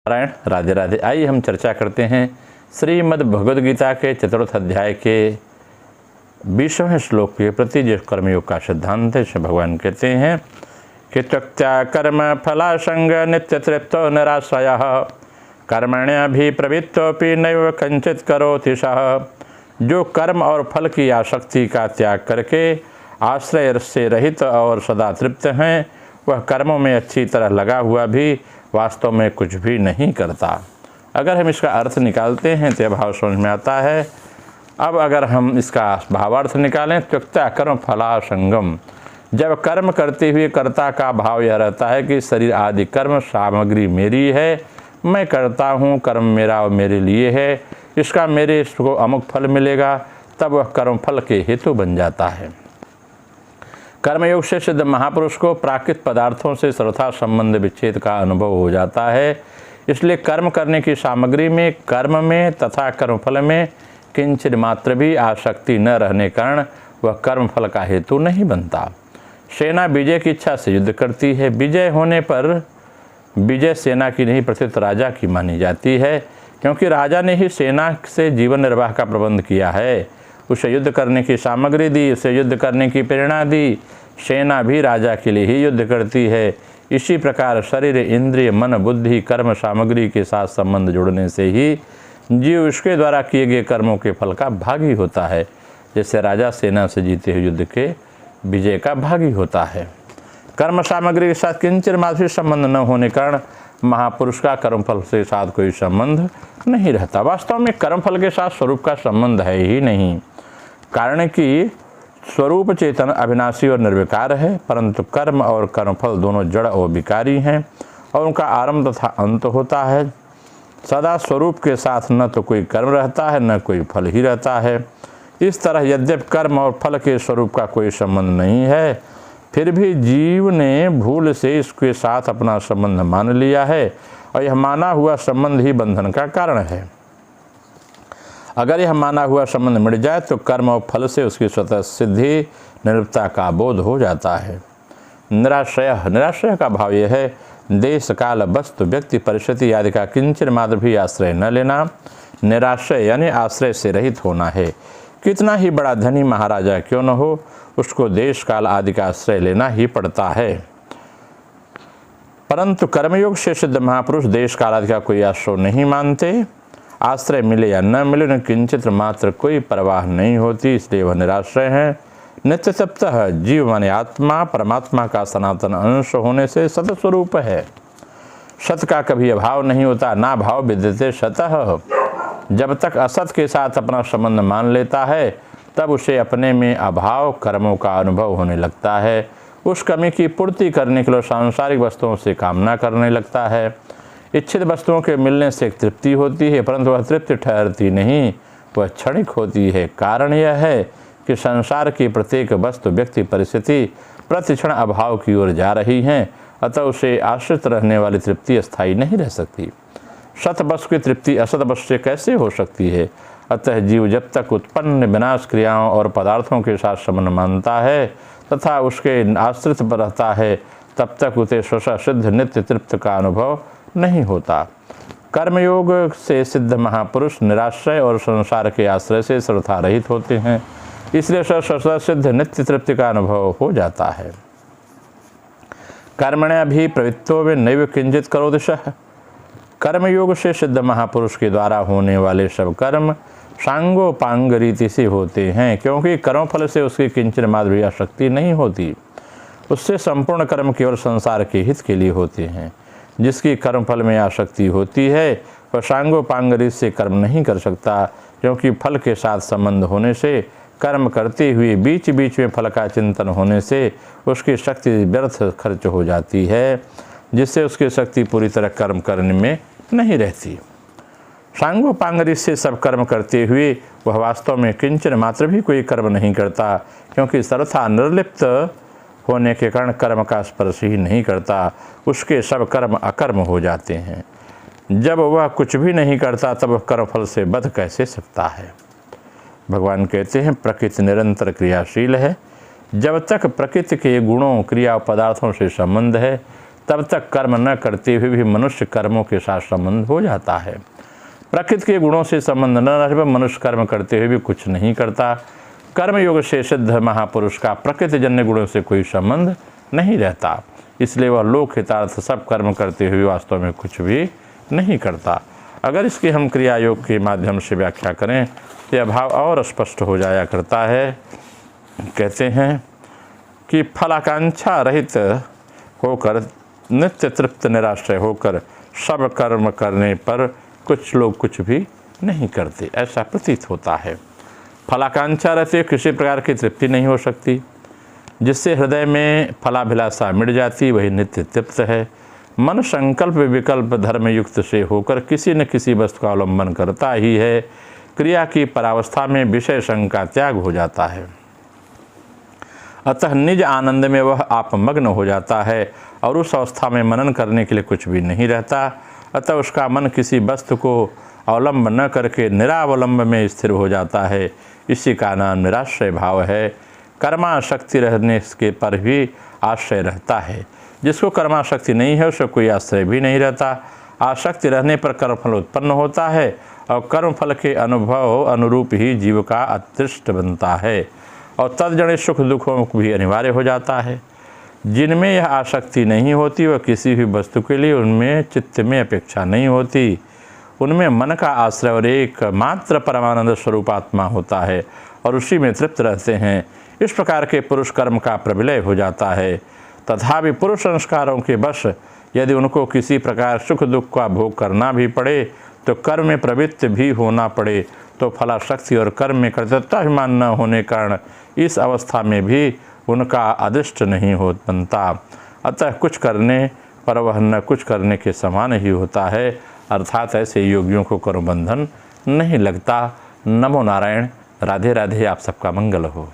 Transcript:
नारायण राधे राधे। आइए हम चर्चा करते हैं श्रीमद् भगवद गीता के चतुर्थ अध्याय के 20वें श्लोक के प्रति जो कर्मयोग का सिद्धांत है। भगवान कहते हैं कि त्यक्त्या कर्म फलासंग नित्य तृप्तो निराश्रयः कर्मण्यभिप्रवृत्तोऽपि नैव कंचित करोति सः। जो कर्म और फल की आसक्ति का त्याग करके आश्रय से रहित और सदा तृप्त हैं, वह कर्मों में अच्छी तरह लगा हुआ भी वास्तव में कुछ भी नहीं करता। अगर हम इसका अर्थ निकालते हैं तो यह भाव समझ में आता है। अब अगर हम इसका भावार्थ निकालें, त्यक्त्या कर्म फलासंगम, जब कर्म करते हुए कर्ता का भाव यह रहता है कि शरीर आदि कर्म सामग्री मेरी है, मैं करता हूँ, कर्म मेरा और मेरे लिए है, इसका मेरे इसको अमुक फल मिलेगा, तब वह कर्म फल के हेतु बन जाता है। कर्मयोग से सिद्ध महापुरुष को प्राकृत पदार्थों से सर्वथा संबंध विच्छेद का अनुभव हो जाता है। इसलिए कर्म करने की सामग्री में, कर्म में तथा कर्मफल में किंचित मात्र भी आसक्ति न रहने कारण वह कर्मफल का हेतु नहीं बनता। सेना विजय की इच्छा से युद्ध करती है। विजय होने पर विजय सेना की नहीं प्रत्युत राजा की मानी जाती है, क्योंकि राजा ने ही सेना से जीवन निर्वाह का प्रबंध किया है, उसे युद्ध करने की सामग्री दी, उसे युद्ध करने की प्रेरणा दी। सेना भी राजा के लिए ही युद्ध करती है। इसी प्रकार शरीर, इंद्रिय, मन, बुद्धि, कर्म सामग्री के साथ संबंध जोड़ने से ही जीव उसके द्वारा किए गए कर्मों के फल का भागी होता है। जैसे राजा सेना से जीते हुए युद्ध के विजय का भागी होता है। कर्म सामग्री के साथ किंचित मात्र भी संबंध न होने कारण महापुरुष का कर्मफल के साथ कोई संबंध नहीं रहता। वास्तव में कर्मफल के साथ स्वरूप का संबंध है ही नहीं, कारण कि स्वरूप चेतन अविनाशी और निर्विकार है, परंतु कर्म और कर्मफल दोनों जड़ और विकारी हैं और उनका आरंभ तथा अंत होता है। सदा स्वरूप के साथ न तो कोई कर्म रहता है न कोई फल ही रहता है। इस तरह यद्यपि कर्म और फल के स्वरूप का कोई संबंध नहीं है, फिर भी जीव ने भूल से इसके साथ अपना संबंध मान लिया है और यह माना हुआ संबंध ही बंधन का कारण है। अगर यह माना हुआ संबंध मिट जाए तो कर्म और फल से उसकी स्वतः सिद्धि निर्लिप्तता का बोध हो जाता है। निराश्रय, निराश्रय का भाव यह है देश काल वस्तु व्यक्ति परिस्थिति आदि का किंचित मात्र भी आश्रय न लेना। निराश्रय यानी आश्रय से रहित होना है। कितना ही बड़ा धनी महाराजा क्यों न हो, उसको देश काल आदि का आश्रय लेना ही पड़ता है। परंतु कर्मयोग से सिद्ध महापुरुष देश काल आदि का कोई आश्रय नहीं मानते। आश्रय मिले या न मिले उन्हें किंचित मात्र कोई परवाह नहीं होती, इसलिए वह निराश्रय है। नित्य तप्तः जीव माने आत्मा परमात्मा का सनातन अंश होने से सतस्वरूप है। सत का कभी अभाव नहीं होता, ना भाव विद्यते सतः। जब तक असत के साथ अपना संबंध मान लेता है, तब उसे अपने में अभाव कर्मों का अनुभव होने लगता है। उस कमी की पूर्ति करने के लिए सांसारिक वस्तुओं से कामना करने लगता है। इच्छित वस्तुओं के मिलने से एक तृप्ति होती है, परंतु वह तृप्ति ठहरती नहीं, वह क्षणिक होती है। कारण यह है कि संसार की प्रत्येक वस्तु व्यक्ति परिस्थिति प्रतिक्षण अभाव की ओर जा रही हैं, अतः उसे आश्रित रहने वाली तृप्ति अस्थायी नहीं रह सकती। सत वस्तु की तृप्ति असत वस्तु से कैसे हो सकती है? अतः जीव जब तक उत्पन्न विनाश क्रियाओं और पदार्थों के साथ संबंध मानता है तथा उसके आश्रित पर रहता है, तब तक उसे स्वतः सिद्ध नित्य तृप्त का अनुभव नहीं होता। कर्मयोग से सिद्ध महापुरुष निराश्रय और संसार के आश्रय से सर्वथा रहित होते हैं, इसलिए स्वतः सिद्ध नित्य तृप्ति का अनुभव हो जाता है। कर्मण्य भी प्रवृत्तो में नैव किंचित करोति सः। कर्मयोग से सिद्ध महापुरुष के द्वारा होने वाले सब कर्म सांगोपांग रीति से होते हैं, क्योंकि कर्मफल से उसकी किंचित मात्र भी आसक्ति नहीं होती। उससे संपूर्ण कर्म केवल संसार के हित के लिए होते हैं। जिसकी कर्मफल में आसक्ति होती है वह सांगोपांग रीति से कर्म नहीं कर सकता, क्योंकि फल के साथ संबंध होने से कर्म करते हुए बीच बीच में फल का चिंतन होने से उसकी शक्ति व्यर्थ खर्च हो जाती है, जिससे उसकी शक्ति पूरी तरह कर्म करने में नहीं रहती। सांगोपांग रीति से सब कर्म करते हुए वह वास्तव में किंचन मात्र भी कोई कर्म नहीं करता, क्योंकि सर्वथा निर्लिप्त होने के कारण कर्म का स्पर्श ही नहीं करता। उसके सब कर्म अकर्म हो जाते हैं। जब वह कुछ भी नहीं करता तब वह कर्मफल से बध कैसे सकता है? भगवान कहते हैं प्रकृति निरंतर क्रियाशील है। जब तक प्रकृति के गुणों क्रिया पदार्थों से संबंध है, तब तक कर्म न करते हुए भी मनुष्य कर्मों के साथ संबंध हो जाता है। प्रकृति के गुणों से संबंध न रहे पर मनुष्य कर्म करते हुए भी कुछ नहीं करता। कर्म योग से सिद्ध महापुरुष का प्रकृति जन्य गुणों से कोई संबंध नहीं रहता, इसलिए वह लोक हितार्थ सब कर्म करते हुए वास्तव में कुछ भी नहीं करता। अगर इसकी हम क्रिया योग के माध्यम से व्याख्या करें तो यह भाव और स्पष्ट हो जाया करता है। कहते हैं कि फलाकांक्षा रहित होकर नित्य तृप्त निराश्रय होकर सब कर्म करने पर कुछ लोग कुछ भी नहीं करते, ऐसा प्रतीत होता है। फलाकांक्षा रहते किसी प्रकार की तृप्ति नहीं हो सकती। जिससे हृदय में फलाभिलाषा मिट जाती वही नित्य तृप्त है। मन संकल्प विकल्प धर्म युक्त से होकर किसी न किसी वस्तु का अवलंबन करता ही है। क्रिया की परावस्था में विषय संग का त्याग हो जाता है, अतः निज आनंद में वह आपमग्न हो जाता है और उस अवस्था में मनन करने के लिए कुछ भी नहीं रहता। अतः उसका मन किसी वस्तु को अवलंब न करके निरावलंब में स्थिर हो जाता है। इसी का नाम निराश्रय भाव है। कर्माशक्ति रहने के पर भी आश्रय रहता है। जिसको कर्माशक्ति नहीं है उसको कोई आश्रय भी नहीं रहता। आसक्ति रहने पर कर्मफल उत्पन्न होता है और कर्मफल के अनुभव अनुरूप ही जीव का अतृष्ट बनता है और तदजनित सुख दुखों भी अनिवार्य हो जाता है। जिनमें यह आसक्ति नहीं होती वह किसी भी वस्तु के लिए उनमें चित्त में अपेक्षा नहीं होती। उनमें मन का आश्रय और एकमात्र परमानंद स्वरूप आत्मा होता है और उसी में तृप्त रहते हैं। इस प्रकार के पुरुष कर्म का प्रविलय हो जाता है। तथापि पुरुष संस्कारों के वश यदि उनको किसी प्रकार सुख दुख का भोग करना भी पड़े तो कर्म में प्रवृत्त भी होना पड़े तो फलाशक्ति और कर्म में कर्तव्याभिमान न होने कारण इस अवस्था में भी उनका अदृष्ट नहीं हो बनता। अतः कुछ करने पर वह न कुछ करने के समान ही होता है, अर्थात ऐसे योगियों को कर्म बंधन नहीं लगता। नमो नारायण। राधे राधे। आप सबका मंगल हो।